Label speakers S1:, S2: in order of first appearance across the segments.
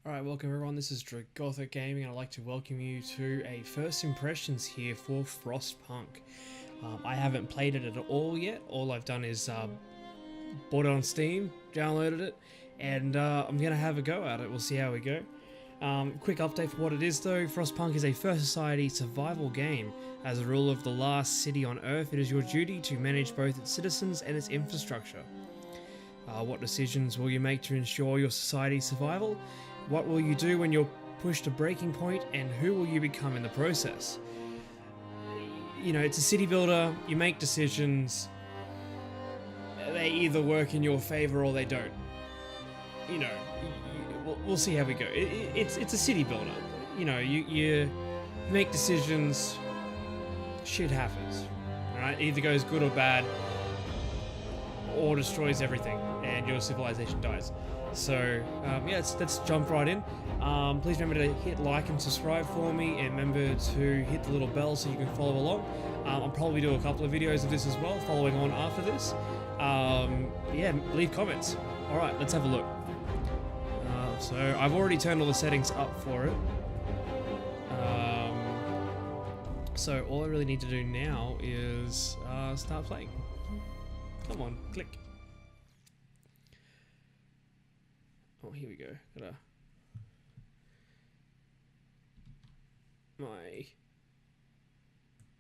S1: Alright, welcome everyone, this is Dragothic Gaming and I'd like to welcome you to a first impressions here for Frostpunk. I haven't played it at all yet. All I've done is bought it on Steam, downloaded it, and I'm going to have a go at it. We'll see how we go. Quick update for what it is though. Frostpunk is a First Society survival game. As a rule of the last city on Earth, it is your duty to manage both its citizens and its infrastructure. What decisions will you make to ensure your society's survival? What will you do when you're pushed to breaking point, and who will you become in the process? You know, it's a city builder, you make decisions, they either work in your favor or they don't. You know, we'll see how we go. It's a city builder. You know, you make decisions, shit happens. Alright, either goes good or bad, or destroys everything, and your civilization dies. So, yeah, let's jump right in. Please remember to hit like and subscribe for me, and remember to hit the little bell so you can follow along. I'll probably do a couple of videos of this as well, following on after this. Yeah, leave comments. Alright, let's have a look. So, I've already turned all the settings up for it. So, all I really need to do now is start playing. Come on, click. Oh, here we go.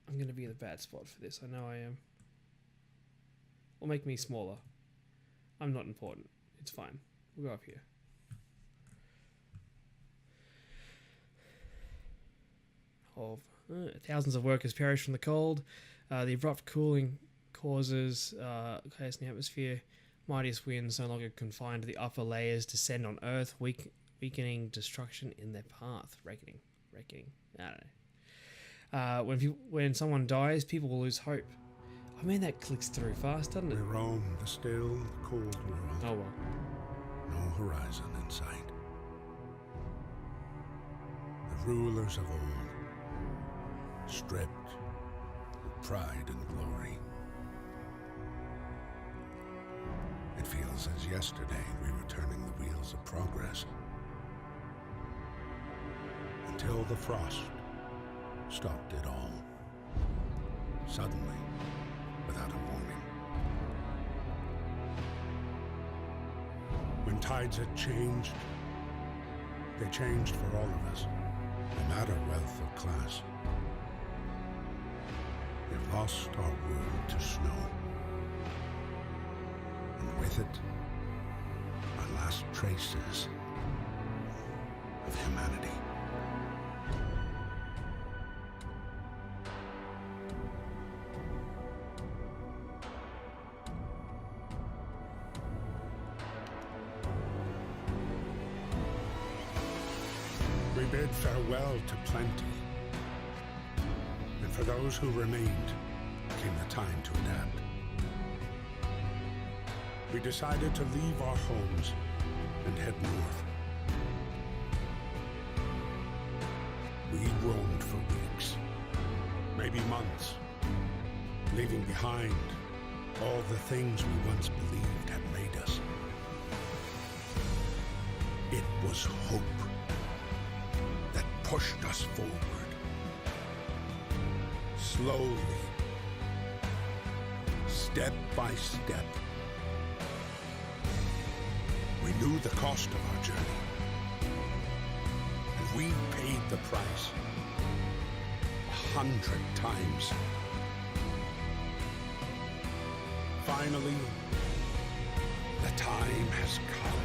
S1: I'm gonna be in the bad spot for this. I know I am. Or make me smaller. I'm not important. It's fine. We'll go up here. Thousands of workers perish from the cold. The abrupt cooling causes chaos in the atmosphere. Mightiest winds, no longer confined to the upper layers, descend on Earth, weakening destruction in their path. Reckoning. I don't know. When someone dies, people will lose hope. I mean, that clicks through fast, doesn't it?
S2: We roam the still, cold world.
S1: Oh well.
S2: No horizon in sight. The rulers of old, stripped with pride and glory. It feels as yesterday we were turning the wheels of progress. Until the frost stopped it all. Suddenly, without a warning. When tides had changed, they changed for all of us, no matter wealth or class. We've lost our world to snow. And with it, our last traces of humanity. We bid farewell to plenty, and for those who remained, came the time to adapt. We decided to leave our homes and head north. We roamed for weeks, maybe months, leaving behind all the things we once believed had made us. It was hope that pushed us forward. Slowly, step by step. We knew the cost of our journey, and we paid the price 100 times. Finally, the time has come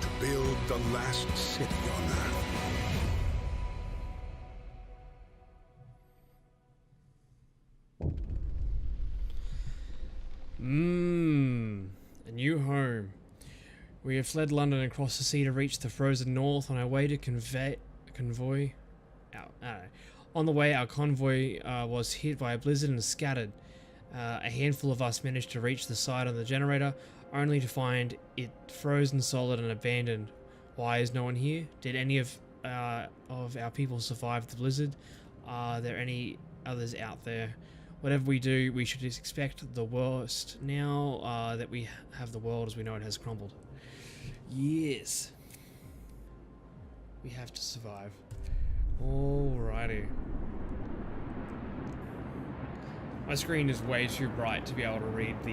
S2: to build the last city on Earth.
S1: A new home. We have fled London and crossed the sea to reach the frozen north. On our way to convoy. On the way, our convoy was hit by a blizzard and scattered. A handful of us managed to reach the site of the generator, only to find it frozen solid and abandoned. Why is no one here? Did any of our people survive the blizzard? Are there any others out there? Whatever we do, we should expect the worst now that we have the world as we know it has crumbled. Yes. We have to survive. Alrighty. My screen is way too bright to be able to read the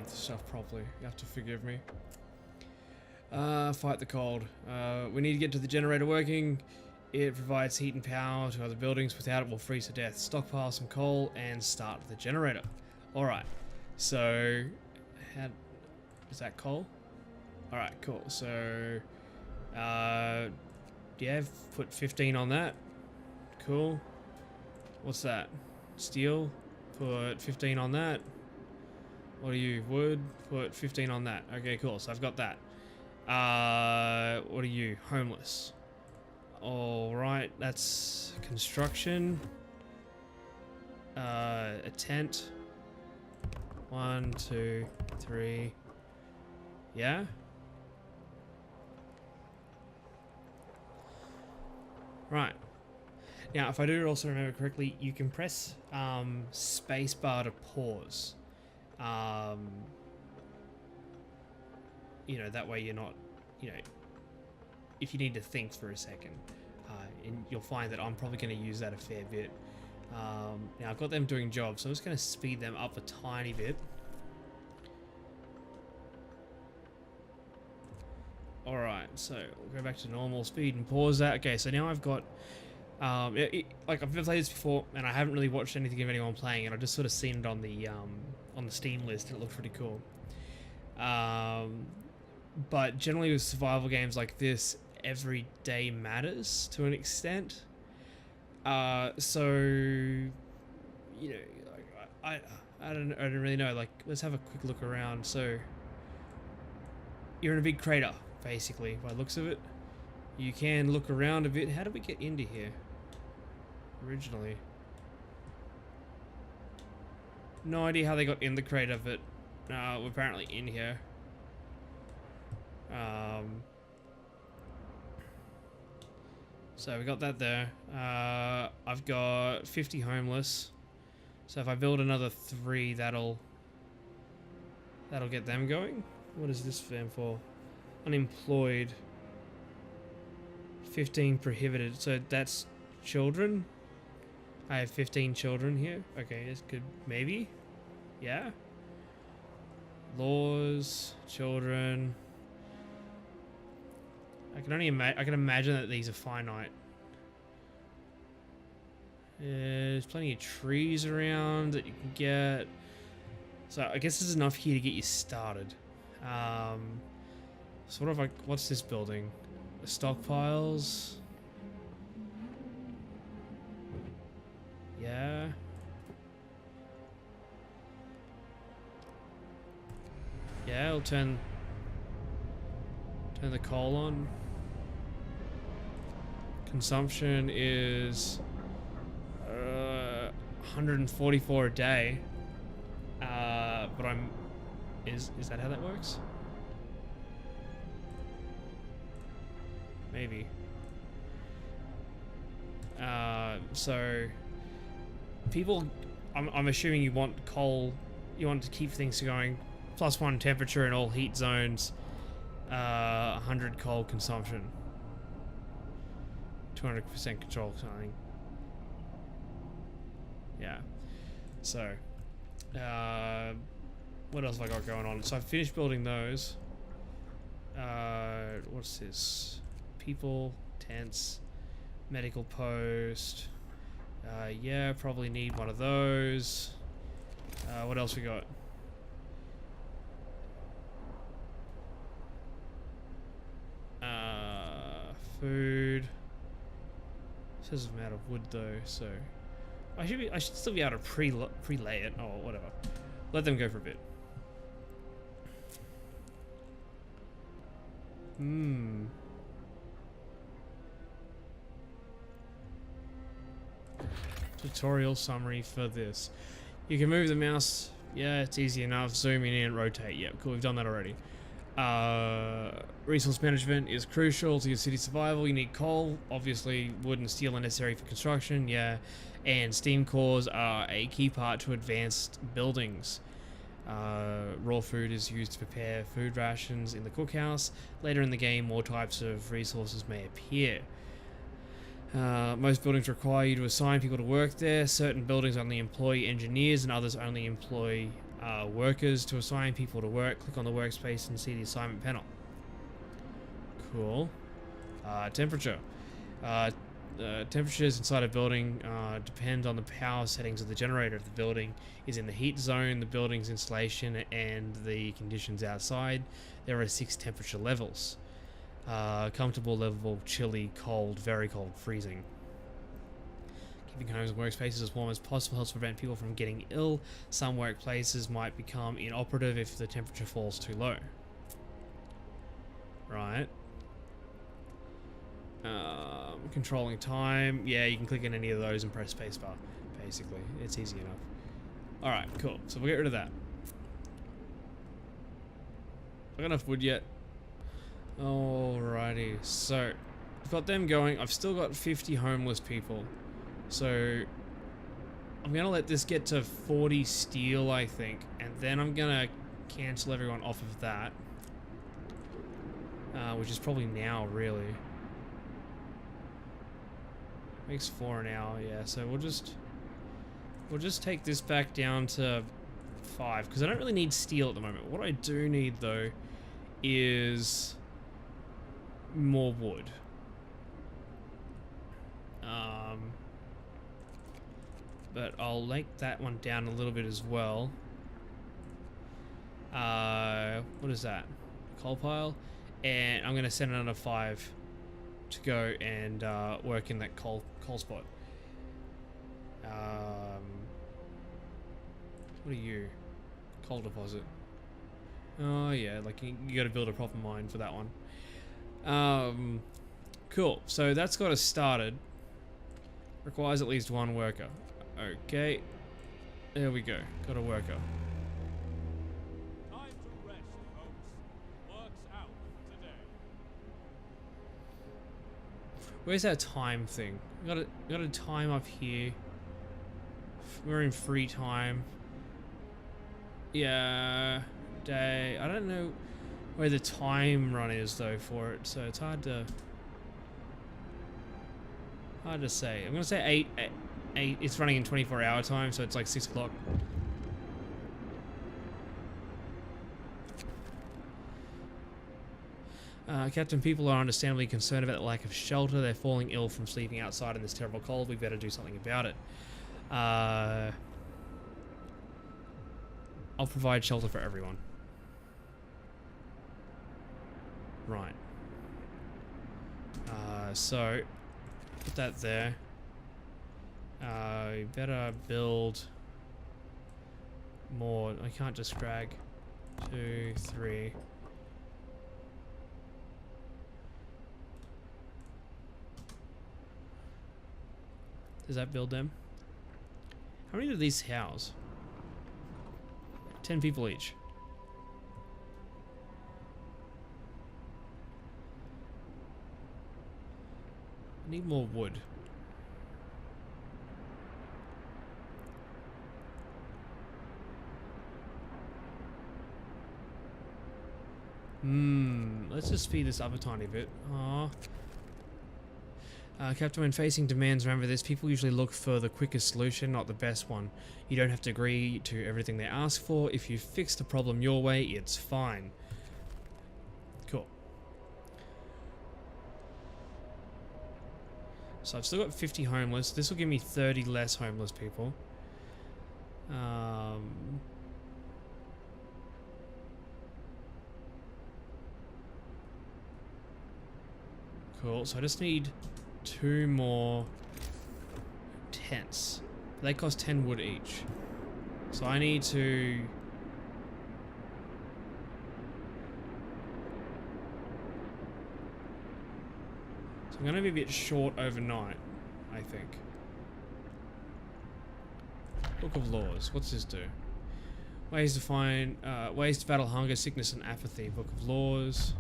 S1: stuff properly. You have to forgive me. Fight the cold. We need to get to the generator working. It provides heat and power to other buildings. Without it, we'll freeze to death. Stockpile some coal and start the generator. Alright. So, is that coal? Alright, cool. So, yeah, put 15 on that. Cool. What's that? Steel? Put 15 on that. What are you? Wood? Put 15 on that. Okay, cool. So I've got that. What are you? Homeless. Alright, that's construction. A tent. 1, 2, 3. Yeah? Right. Now, if I do also remember correctly, you can press spacebar to pause. You know, that way you're not, you know, if you need to think for a second. And you'll find that I'm probably going to use that a fair bit. Now, I've got them doing jobs, so I'm just going to speed them up a tiny bit. Alright, so we'll go back to normal speed and pause that. Okay, so now I've got, like I've played this before, and I haven't really watched anything of anyone playing it. I've just sort of seen it on the Steam list, and it looked pretty cool. But generally with survival games like this, every day matters to an extent. So, you know, I don't really know. Like, let's have a quick look around. So, you're in a big crater, basically, by the looks of it. You can look around a bit. How did we get into here? Originally. No idea how they got in the crater, but we're apparently in here. So we got that there. I've got 50 homeless. So if I build another 3, that'll get them going. What is this for them for? Unemployed. 15 prohibited. So that's children. I have 15 children here. Okay, that's good. Maybe. Yeah. Laws, children. I can imagine that these are finite. There's plenty of trees around that you can get. So I guess there's enough here to get you started. So what's this building? The stockpiles. Yeah. Yeah, I'll turn the coal on. Consumption is 144 a day. But is that how that works? Maybe. So people, I'm assuming you want coal, you want to keep things going. +1 temperature in all heat zones. 100 coal consumption. 200% control something. Yeah. So, what else have I got going on? So I've finished building those. What's this? People, tents, medical post. Yeah, probably need one of those. What else we got? Food. It says I'm out of wood though, so I should still be able to pre-lay it or whatever. Let them go for a bit. Tutorial summary for this. You can move the mouse. Yeah, it's easy enough. Zoom in and rotate. Yeah, cool. We've done that already. Resource management is crucial to your city survival. You need coal, obviously wood and steel are necessary for construction, yeah, and steam cores are a key part to advanced buildings. Raw food is used to prepare food rations in the cookhouse. Later in the game, more types of resources may appear. Most buildings require you to assign people to work there. Certain buildings only employ engineers and others only employ workers. To assign people to work, click on the workspace and see the assignment panel. Cool. Temperature. Temperatures inside a building depend on the power settings of the generator. If the building is in the heat zone, the building's insulation, and the conditions outside, there are 6 temperature levels. Comfortable level, chilly, cold, very cold, freezing. Keeping homes and workspaces as warm as possible helps prevent people from getting ill. Some workplaces might become inoperative if the temperature falls too low. Right. Controlling time. Yeah, you can click on any of those and press spacebar. Basically, it's easy enough. Alright, cool. So we'll get rid of that. Got enough wood yet? Alrighty, so I've got them going. I've still got 50 homeless people. So I'm gonna let this get to 40 steel, I think, and then I'm gonna cancel everyone off of that. Which is probably now, really. Makes 4 an hour, yeah. So we'll just take this back down to 5 because I don't really need steel at the moment. What I do need though is more wood. But I'll make that one down a little bit as well. What is that? Coal pile, and I'm gonna send another 5 to go and work in that coal spot. What are you? Coal deposit. Oh yeah, like you got to build a proper mine for that one. Cool. So that's got us started. Requires at least 1 worker. Okay. There we go. Got a worker.
S3: Time to rest, folks. Work's out today.
S1: Where's our time thing? Got a time up here. We're in free time. Yeah, day. I don't know where the time run is though for it, so it's hard to say. I'm gonna say 8. It's running in 24-hour time, so it's like 6 o'clock. Captain, people are understandably concerned about the lack of shelter. They're falling ill from sleeping outside in this terrible cold. We better do something about it. I'll provide shelter for everyone. Right. So, put that there. We better build more. I can't just drag 2, 3. Does that build them? How many do these house? 10 people each. I need more wood. Let's just speed this up a tiny bit. Aww. Captain, when facing demands, remember this. People usually look for the quickest solution, not the best one. You don't have to agree to everything they ask for. If you fix the problem your way, it's fine. Cool. So I've still got 50 homeless. This will give me 30 less homeless people. Cool. So I just need 2 more tents. They cost 10 wood each. So I need to... So I'm going to be a bit short overnight, I think. Book of Laws. What's this do? Ways to find... ways to battle hunger, sickness, and apathy. Book of Laws.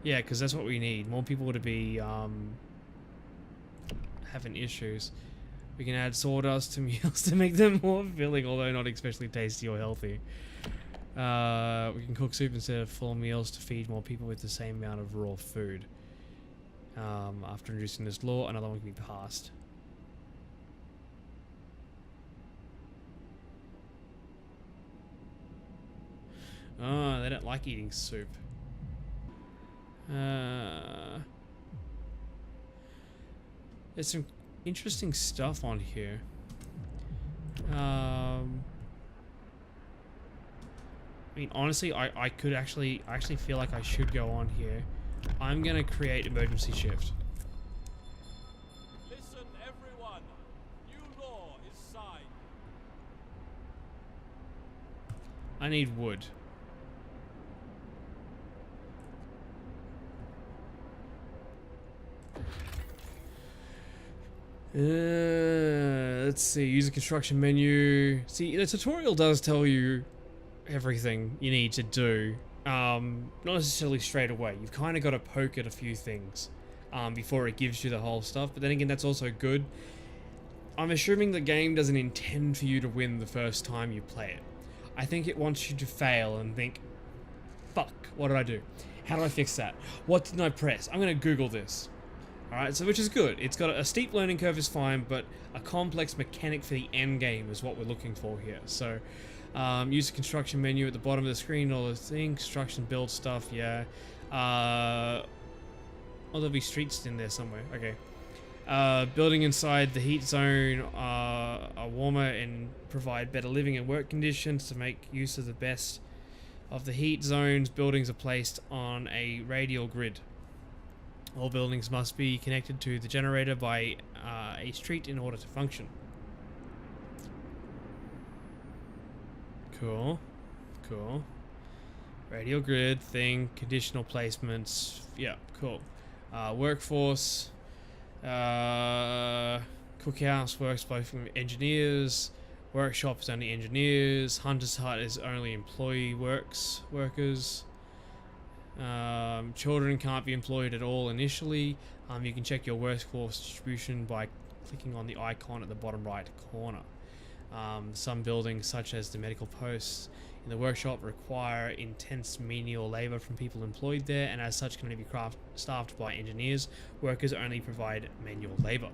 S1: Yeah, because that's what we need. More people to be having issues. We can add sawdust to meals to make them more filling, although not especially tasty or healthy. We can cook soup instead of full meals to feed more people with the same amount of raw food. After introducing this law, another one can be passed. Oh, they don't like eating soup. There's some interesting stuff on here. I mean, honestly, I could actually feel like I should go on here. I'm gonna create emergency shift.
S3: Listen, everyone. New law is signed.
S1: I need wood. Let's see, use a construction menu. See, the tutorial does tell you everything you need to do. Not necessarily straight away. You've kind of got to poke at a few things before it gives you the whole stuff. But then again, that's also good. I'm assuming the game doesn't intend for you to win the first time you play it. I think it wants you to fail and think, fuck, what did I do? How do I fix that? What didn't I press? I'm going to Google this. Alright, so which is good. It's got a steep learning curve is fine, but a complex mechanic for the end game is what we're looking for here. So, use the construction menu at the bottom of the screen, all the things, construction, build stuff, yeah. Oh, there'll be streets in there somewhere, okay. Building inside the heat zone are warmer and provide better living and work conditions to make use of the best of the heat zones. Buildings are placed on a radial grid. All buildings must be connected to the generator by a street in order to function. Cool. Cool. Radial grid thing, conditional placements. Yeah, cool. Workforce. Cookhouse works both with engineers. Workshop is only engineers. Hunter's Hut is only employee workers. Children can't be employed at all initially. You can check your workforce distribution by clicking on the icon at the bottom right corner. Some buildings, such as the medical posts in the workshop, require intense menial labor from people employed there, and as such can only be staffed by engineers. Workers only provide manual labor.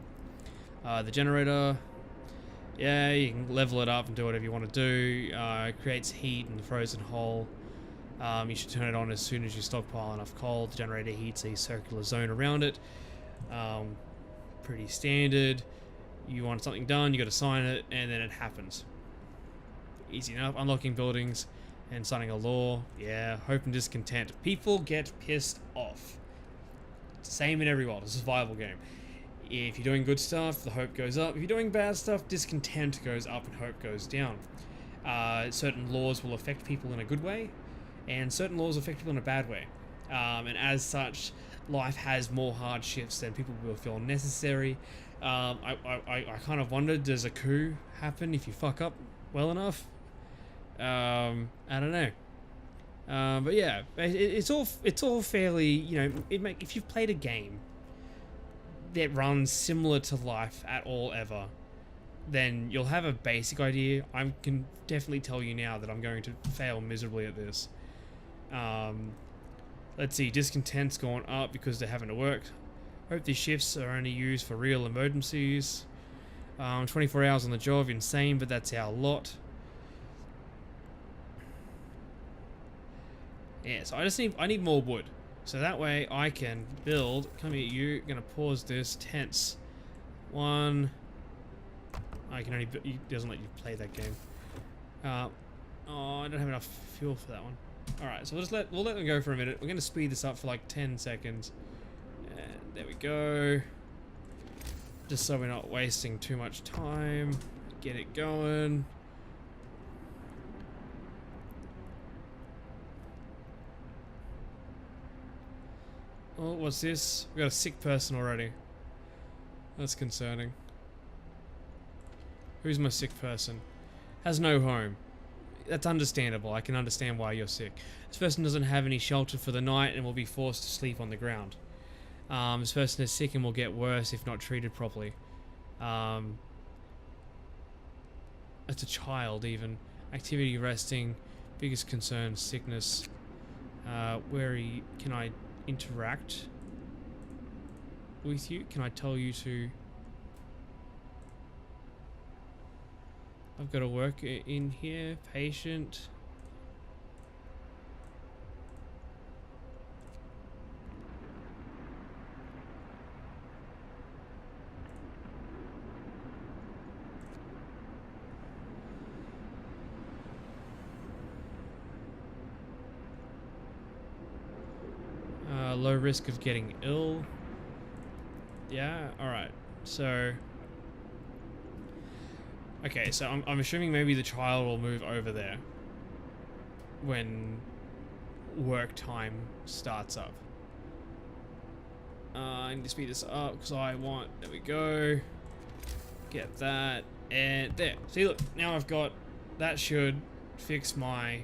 S1: The generator, yeah, you can level it up and do whatever you want to do. It creates heat in the frozen hole. You should turn it on as soon as you stockpile enough coal. The generator heats a circular zone around it. Pretty standard. You want something done, you got to sign it, and then it happens. Easy enough. Unlocking buildings and signing a law. Yeah, hope and discontent. People get pissed off. Same in every world. It's a survival game. If you're doing good stuff, the hope goes up. If you're doing bad stuff, discontent goes up and hope goes down. Certain laws will affect people in a good way, and certain laws affect people in a bad way. And as such, life has more hardships than people will feel necessary. I kind of wondered, does a coup happen if you fuck up well enough? I don't know. But yeah, it's all fairly, you know, if you've played a game that runs similar to life at all ever, then you'll have a basic idea. I can definitely tell you now that I'm going to fail miserably at this. Let's see, discontent's gone up because they're having to work. Hope these shifts are only used for real emergencies. 24 hours on the job, insane, but that's our lot. Yeah, so I need more wood. So that way I can build, come here you, gonna pause this, tents. One. I can only, it doesn't let you play that game. Oh, I don't have enough fuel for that one. Alright, so we'll let them go for a minute. We're gonna speed this up for like 10 seconds. And there we go. Just so we're not wasting too much time. Get it going. Oh, what's this? We got a sick person already. That's concerning. Who's my sick person? Has no home. that's understandable. I can understand why you're sick. This person doesn't have any shelter for the night and will be forced to sleep on the ground. This person is sick and will get worse if not treated properly. It's a child even. Activity resting. Biggest concern, sickness. Can I interact with you? Can I tell you to... I've got to work in here. Patient. Low risk of getting ill. Yeah, alright. So... Okay, so I'm assuming maybe the child will move over there when work time starts up. I need to speed this up because I want... There we go. Get that. And there. See, look. Now I've got... That should fix my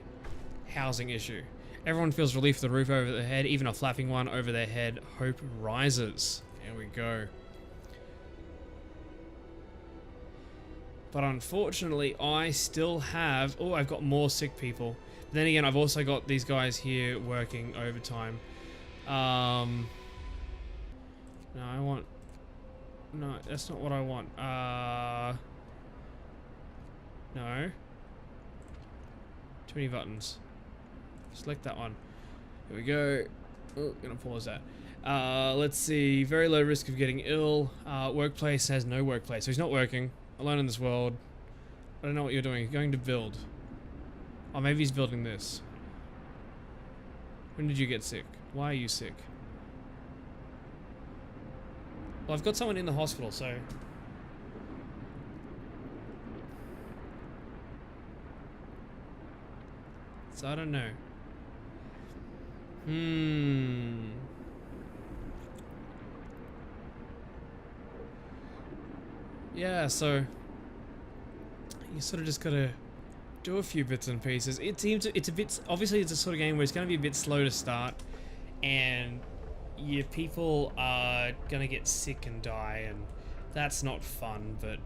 S1: housing issue. Everyone feels relief with the roof over their head, even a flapping one over their head. Hope rises. There we go. But unfortunately, I still have... Oh, I've got more sick people. But then again, I've also got these guys here working overtime. No, I want... No, that's not what I want. No. Too many buttons. Select that one. Here we go. Oh, gonna pause that. Let's see. Very low risk of getting ill. Workplace has no workplace, so he's not working. Alone in this world. I don't know what you're doing. You're going to build. Oh, maybe he's building this. When did you get sick? Why are you sick? Well, I've got someone in the hospital, so... So I don't know. Yeah, so you sort of just gotta do a few bits and pieces. It seems it's a bit, obviously it's a sort of game where it's gonna be a bit slow to start, and your people are gonna get sick and die, and that's not fun. But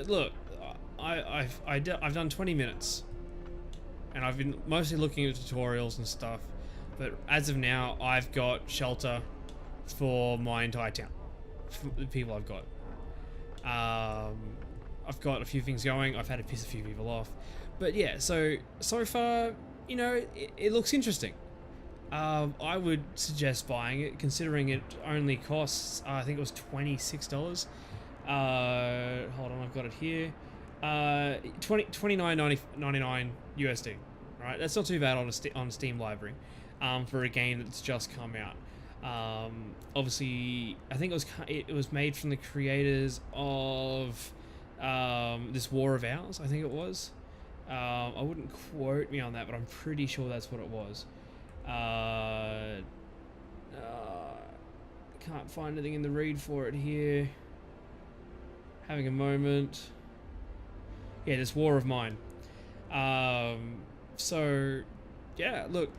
S1: look, I've done 20 minutes. And I've been mostly looking at tutorials and stuff, but as of now, I've got shelter for my entire town, for the people I've got. I've got a few things going. I've had to piss a few people off, but yeah. So far, you know, it looks interesting. I would suggest buying it, considering it only costs, I think it was $26. Hold on, I've got it here. $29.99 USD. Right, that's not too bad on a Steam library, for a game that's just come out. Obviously, I think it was made from the creators of this War of Ours. I think it was. I wouldn't quote me on that, but I'm pretty sure that's what it was. Can't find anything in the read for it here. Having a moment. Yeah, this War of Mine. So, yeah, look,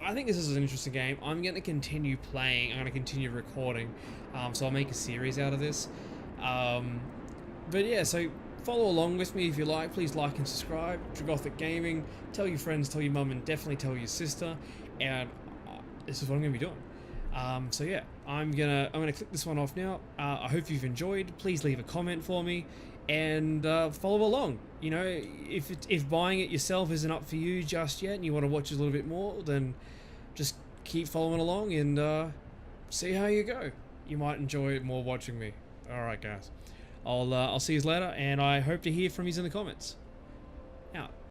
S1: I think this is an interesting game. I'm going to continue playing. I'm going to continue recording. So I'll make a series out of this. But yeah, so follow along with me if you like. Please like and subscribe. Dragothic Gaming. Tell your friends, tell your mum, and definitely tell your sister. And this is what I'm going to be doing. So yeah, I'm gonna click this one off now. I hope you've enjoyed. Please leave a comment for me. And follow along. You know, if buying it yourself isn't up for you just yet, and you want to watch a little bit more, then just keep following along and see how you go. You might enjoy more watching me. All right, guys. I'll see you later, and I hope to hear from you in the comments. Out.